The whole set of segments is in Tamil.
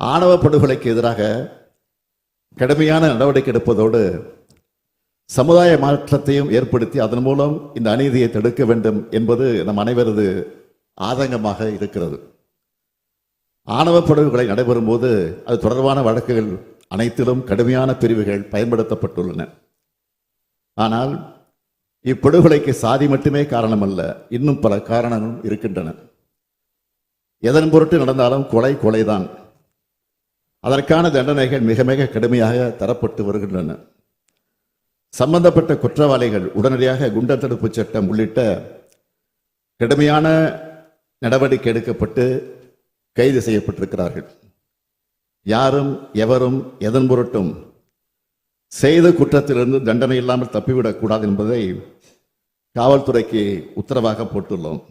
ஆணவ படுகொலைக்கு எதிராக கடுமையான நடவடிக்கை எடுப்பதோடு சமுதாய மாற்றத்தையும் ஏற்படுத்தி அதன் மூலம் இந்த அநீதியை தடுக்க வேண்டும் என்பது நம் அனைவரது ஆதங்கமாக இருக்கிறது. ஆணவ படுகொலை நடைபெறும் போது அது தொடர்பான வழக்குகள் அனைத்திலும் கடுமையான பிரிவுகள் பயன்படுத்தப்பட்டுள்ளன. ஆனால் இப்படுகொலைக்கு சாதி மட்டுமே காரணமல்ல, இன்னும் பல காரணங்களும் இருக்கின்றன. எதன் பொருட்டு நடந்தாலும் கொலை கொலைதான். அதற்கான தண்டனைகள் மிக மிக கடுமையாக தரப்பட்டு வருகின்றன. சம்பந்தப்பட்ட குற்றவாளிகள் உடனடியாக குண்டர் தடுப்பு சட்டம் உள்ளிட்ட கடுமையான நடவடிக்கை எடுக்கப்பட்டு கைது செய்யப்பட்டிருக்கிறார்கள். யாரும் எவரும் எதன் பொருட்டும் செய்த குற்றத்திலிருந்து தண்டனை இல்லாமல் தப்பிவிடக்கூடாது என்பதை காவல்துறைக்கு உத்தரவாக போட்டுள்ளோம்.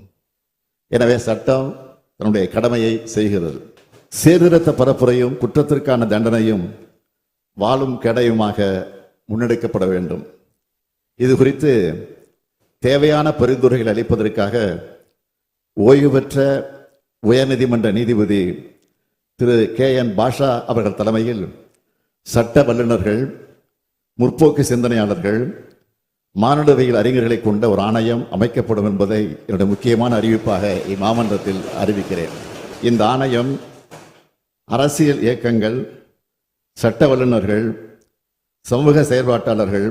எனவே சட்டம் தன்னுடைய கடமையை செய்கிறது. சீர்திருத்த பரப்புரையும் குற்றத்திற்கான தண்டனையும் வாழும் கடையுமாக முன்னெடுக்கப்பட வேண்டும். இது குறித்து தேவையான பரிந்துரைகள் அளிப்பதற்காக ஓய்வு பெற்ற உயர்நீதிமன்ற நீதிபதி திரு KN பாஷா அவர்கள் தலைமையில் சட்ட வல்லுநர்கள், முற்போக்கு சிந்தனையாளர்கள், மானுடவியல் அறிஞர்களை கொண்ட ஒரு ஆணையம் அமைக்கப்படும் என்பதை என்னுடைய முக்கியமான அறிவிப்பாக இம்மாமன்றத்தில் அறிவிக்கிறேன். இந்த ஆணையம் அரசியல் இயக்கங்கள், சட்ட வல்லுநர்கள், சமூக செயற்பாட்டாளர்கள்,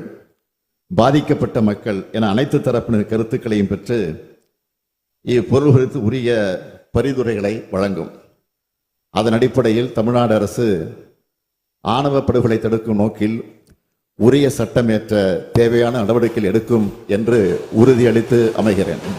பாதிக்கப்பட்ட மக்கள் என அனைத்து தரப்பினர் கருத்துக்களையும் பெற்று இப்பொருள் குறித்து உரிய பரிந்துரைகளை வழங்கும். அதன் அடிப்படையில் தமிழ்நாடு அரசு ஆணவ படுகொலை தடுக்கும் நோக்கில் உரிய சட்டமேற்ற தேவையான நடவடிக்கைகள் எடுக்கும் என்று உறுதியளித்து அமைகிறேன்.